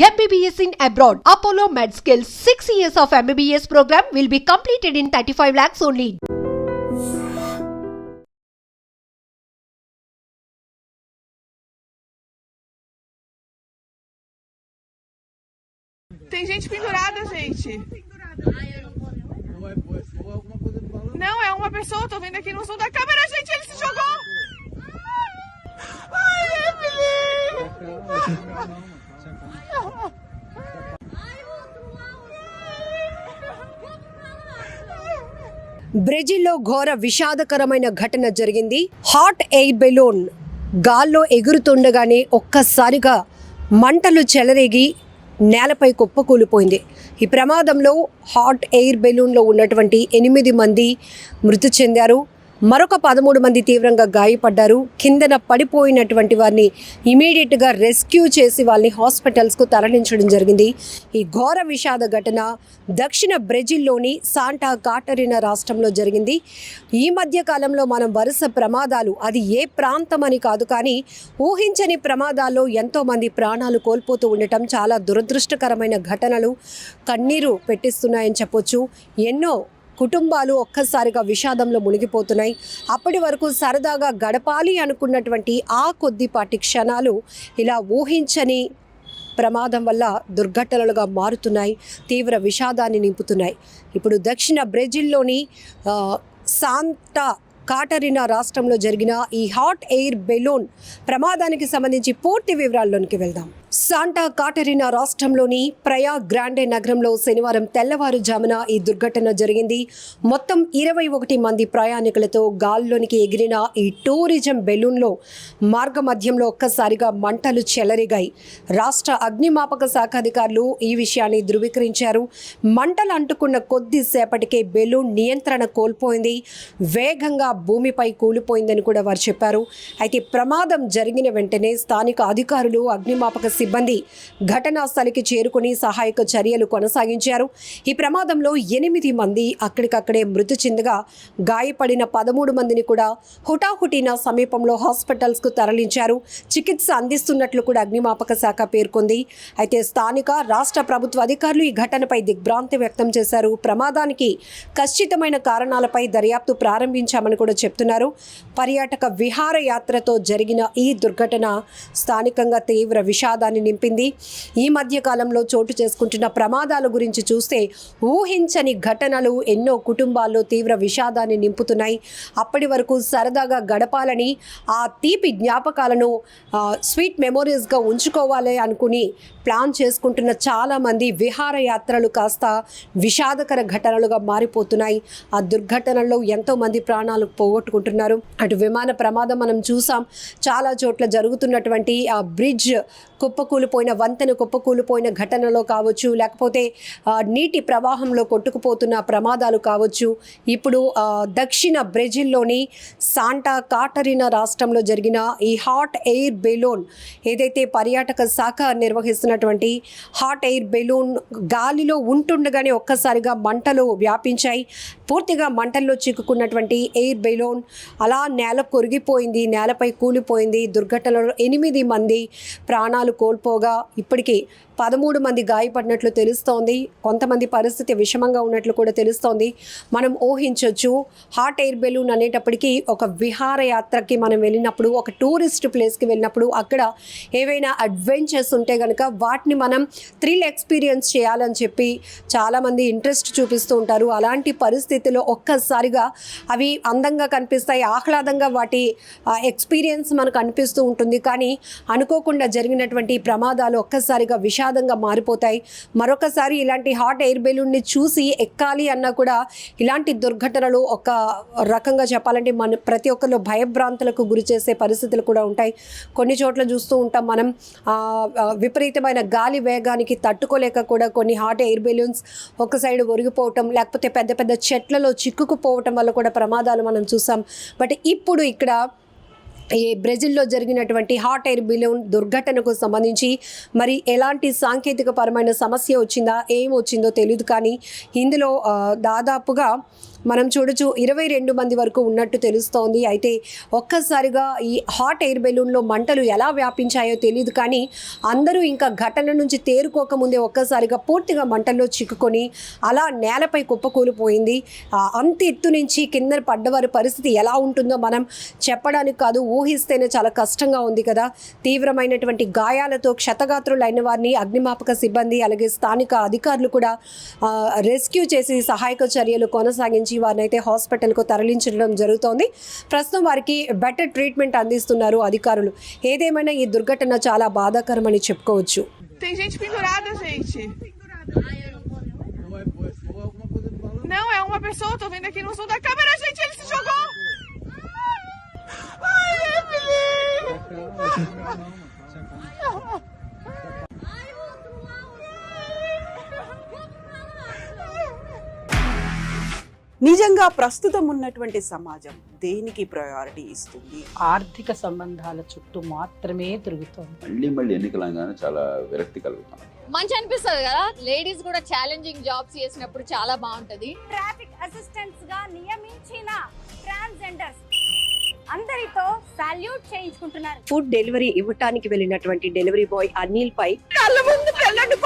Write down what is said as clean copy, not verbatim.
MBBS in abroad. Apollo MedSkill 6 years of MBBS program will be completed in 35 lakhs only. Tem gente pendurada, gente. Não, é uma pessoa, tô vendo aqui no som da câmera, gente, ele se jogou! Ai, Evelyn! బ్రెజిల్లో ఘోర విషాదకరమైన ఘటన జరిగింది. Hot air balloon గాల్లో ఎగురుతుండగానే ఒక్కసారిగా మంటలు చెలరేగి నేలపై కుప్పకూలిపోయింది. ఈ ప్రమాదంలో హాట్ ఎయిర్ బెలూన్లో ఉన్నటువంటి 8 మంది మృతి చెందారు. మరొక 13 మంది తీవ్రంగా గాయపడ్డారు. కిందన పడిపోయినటువంటి వారిని ఇమీడియట్గా రెస్క్యూ చేసి వాళ్ళని హాస్పిటల్స్కు తరలించడం జరిగింది. ఈ ఘోర విషాద ఘటన దక్షిణ బ్రెజిల్లోని శాంటా కాటరినా రాష్ట్రంలో జరిగింది. ఈ మధ్య కాలంలో మనం వరుస ప్రమాదాలు, అది ఏ ప్రాంతం అని కాదు కానీ ఊహించని ప్రమాదాల్లో ఎంతోమంది ప్రాణాలు కోల్పోతూ ఉండటం చాలా దురదృష్టకరమైన ఘటనలు కన్నీరు పెట్టిస్తున్నాయని చెప్పొచ్చు. ఎన్నో కుటుంబాలు ఒక్కసారిగా విషాదంలో మునిగిపోతున్నాయి. అప్పటి వరకు సరదాగా గడపాలి అనుకున్నటువంటి ఆ కొద్దిపాటి క్షణాలు ఇలా ఊహించని ప్రమాదం వల్ల దుర్ఘటనలుగా మారుతున్నాయి, తీవ్ర విషాదాన్ని నింపుతున్నాయి. ఇప్పుడు దక్షిణ బ్రెజిల్లోని శాంటా కాటరినా రాష్ట్రంలో జరిగిన ఈ హాట్ ఎయిర్ బెలూన్ ప్రమాదానికి సంబంధించి పూర్తి వివరాల్లోనికి వెళ్దాం. శాంటా కాటరినా రాష్ట్రంలోని ప్రయా గ్రాండే నగరంలో శనివారం తెల్లవారుజామున ఈ దుర్ఘటన జరిగింది. మొత్తం 21 మంది ప్రయాణికులతో గాల్లోనికి ఎగిరిన ఈ టూరిజం బెలూన్లో మార్గ మధ్యంలో ఒక్కసారిగా మంటలు చెలరిగాయి. రాష్ట్ర అగ్నిమాపక శాఖ అధికారులు ఈ విషయాన్ని ధృవీకరించారు. మంటలు అంటుకున్న కొద్దిసేపటికే బెలూన్ నియంత్రణ కోల్పోయింది, వేగంగా భూమిపై కూలిపోయిందని కూడా వారు చెప్పారు. అయితే ప్రమాదం జరిగిన వెంటనే స్థానిక అధికారులు, అగ్నిమాపక సిబ్బంది ఘటనా స్థలికి చేరుకుని సహాయక చర్యలు కొనసాగించారు. ఈ ప్రమాదంలో 8 మంది అక్కడికక్కడే మృతి చెందగా గాయపడిన 13 మందిని కూడా హుటాహుటిన సమీపంలో హాస్పిటల్స్కు తరలించారు. చికిత్స అందిస్తున్నట్లు కూడా అగ్నిమాపక శాఖ పేర్కొంది. అయితే స్థానిక రాష్ట్ర ప్రభుత్వ అధికారులు ఈ ఘటనపై దిగ్భ్రాంతి వ్యక్తం చేశారు. ప్రమాదానికి ఖచ్చితమైన కారణాలపై దర్యాప్తు ప్రారంభించామని కూడా చెప్తున్నారు. పర్యాటక విహారయాత్రతో జరిగిన ఈ దుర్ఘటన స్థానికంగా తీవ్ర విషాదాన్ని నింపింది. ఈ మధ్య కాలంలో చోటు చేసుకుంటున్న ప్రమాదాల గురించి చూస్తే ఊహించని ఘటనలు ఎన్నో కుటుంబాల్లో తీవ్ర విషాదాన్ని నింపుతున్నాయి. అప్పటి వరకు సరదాగా గడపాలని, ఆ తీపి జ్ఞాపకాలను స్వీట్ మెమోరీస్గా ఉంచుకోవాలి అనుకుని ప్లాన్ చేసుకుంటున్న చాలామంది విహారయాత్రలు కాస్త విషాదకర ఘటనలుగా మారిపోతున్నాయి. ఆ దుర్ఘటనల్లో ఎంతోమంది ప్రాణాలు పోగొట్టుకుంటున్నారు. అటు విమాన ప్రమాదం మనం చూసాం, చాలా చోట్ల జరుగుతున్నటువంటి ఆ బ్రిడ్జ్ కుప్పకూలిపోయిన, వంతెన కుప్పకూలిపోయిన ఘటనలో కావచ్చు, లేకపోతే నీటి ప్రవాహంలో కొట్టుకుపోతున్న ప్రమాదాలు కావచ్చు. ఇప్పుడు దక్షిణ బ్రెజిల్లోని శాంటా కాటరినా రాష్ట్రంలో జరిగిన ఈ హాట్ ఎయిర్ బెలూన్, ఏదైతే పర్యాటక శాఖ నిర్వహిస్తున్నటువంటి హాట్ ఎయిర్ బెలూన్ గాలిలో ఉంటుండగానే ఒక్కసారిగా మంటలు వ్యాపించాయి. పూర్తిగా మంటల్లో చిక్కుకున్నటువంటి ఎయిర్ బెలూన్ అలా నేల కొరిగిపోయింది, నేలపై కూలిపోయింది. దుర్ఘటనలో 8 మంది ప్రాణాలు కోల్పోగా ఇప్పటికీ 13 మంది గాయపడినట్లు తెలుస్తోంది. కొంతమంది పరిస్థితి విషమంగా ఉన్నట్లు కూడా తెలుస్తోంది. మనం ఊహించవచ్చు, హాట్ ఎయిర్ బెలూన్ అనేటప్పటికీ ఒక విహారయాత్రకి మనం వెళ్ళినప్పుడు, ఒక టూరిస్ట్ ప్లేస్కి వెళ్ళినప్పుడు అక్కడ ఏవైనా అడ్వెంచర్స్ ఉంటే కనుక వాటిని మనం థ్రిల్ ఎక్స్పీరియన్స్ చేయాలని చెప్పి చాలామంది ఇంట్రెస్ట్ చూపిస్తూ ఉంటారు. అలాంటి పరిస్థితిలో ఒక్కసారిగా అవి అందంగా కనిపిస్తాయి, ఆహ్లాదంగా వాటి ఎక్స్పీరియన్స్ మనకు అనిపిస్తూ ఉంటుంది. కానీ అనుకోకుండా జరిగినటువంటి ప్రమాదాలు ఒక్కసారిగా విషాదంగా మారిపోతాయి. మరొకసారి ఇలాంటి హాట్ ఎయిర్ బెలూన్ని చూసి ఎక్కాలి అన్నా కూడా ఇలాంటి దుర్ఘటనలు ఒక రకంగా చెప్పాలంటే మన ప్రతి ఒక్కరిలో భయభ్రాంతులకు గురి చేసే పరిస్థితులు కూడా ఉంటాయి. కొన్ని చోట్ల చూస్తూ ఉంటాం మనం, విపరీతమైన గాలి వేగానికి తట్టుకోలేక కూడా కొన్ని హాట్ ఎయిర్ బెలూన్స్ ఒక సైడ్ ఒరిగిపోవటం, లేకపోతే పెద్ద పెద్ద చెట్లలో చిక్కుకుపోవటం వల్ల కూడా ప్రమాదాలు మనం చూసాం. బట్ ఇప్పుడు ఇక్కడ ఈ బ్రెజిల్లో జరిగినటువంటి హాట్ ఎయిర్ బెలూన్ దుర్ఘటనకు సంబంధించి మరి ఎలాంటి సాంకేతిక పరమైన సమస్య వచ్చిందా ఏం వచ్చిందో తెలియదు, కానీ ఇందులో దాదాపుగా మనం చూడొచ్చు 22 మంది వరకు ఉన్నట్టు తెలుస్తోంది. అయితే ఒక్కసారిగా ఈ హాట్ ఎయిర్ బెలూన్లో మంటలు ఎలా వ్యాపించాయో తెలియదు, కానీ అందరూ ఇంకా ఘటన నుంచి తేరుకోకముందే ఒక్కసారిగా పూర్తిగా మంటల్లో చిక్కుకొని అలా నేలపై కుప్పకూలిపోయింది. అంత ఎత్తు నుంచి కింద పడ్డవారి పరిస్థితి ఎలా ఉంటుందో మనం చెప్పడానికి కాదు, ఊహిస్తేనే చాలా కష్టంగా ఉంది కదా. తీవ్రమైనటువంటి గాయాలతో క్షతగాత్రులైన వారిని అగ్నిమాపక సిబ్బంది అలాగే స్థానిక అధికారులు కూడా రెస్క్యూ చేసి సహాయక చర్యలు కొనసాగించి వారిని అయితే హాస్పిటల్కు తరలించడం జరుగుతోంది. ప్రస్తుతం వారికి బెటర్ ట్రీట్మెంట్ అందిస్తున్నారు అధికారులు. ఏదేమైనా ఈ దుర్ఘటన చాలా బాధాకరమని చెప్పుకోవచ్చు. Tem gente pendurada, gente. Não, é uma pessoa, tô vendo aqui no som da câmera, gente, ele se jogou! Ai, Evelyn! నిజంగా ప్రస్తుతం ఉన్నటువంటి సమాజం దేనికి ప్రయారిటీ ఇస్తుంది? ఆర్థిక సంబంధాల చుట్టూ మాత్రమే తిరుగుతోంది. మళ్ళీ ఎన్నికలంగానే చాలా విరక్తి కలుగుతాం. మంచి అనిపిస్తుంది కదా, లేడీస్ కూడా ఛాలెంజింగ్ జాబ్స్ చేసినప్పుడు చాలా బాగుంటది. ట్రాఫిక్ అసిస్టెంట్స్ గా నియమించిన ట్రాన్స్జెండర్స్ అందరితో సాల్యూట్ చేయించుకుంటున్నారు. ఫుడ్ డెలివరీ ఇవ్వటానికి వెళ్ళినటువంటి డెలివరీ బాయ్ అనిల్ పై కళ్ళ ముందు పెళ్ళండి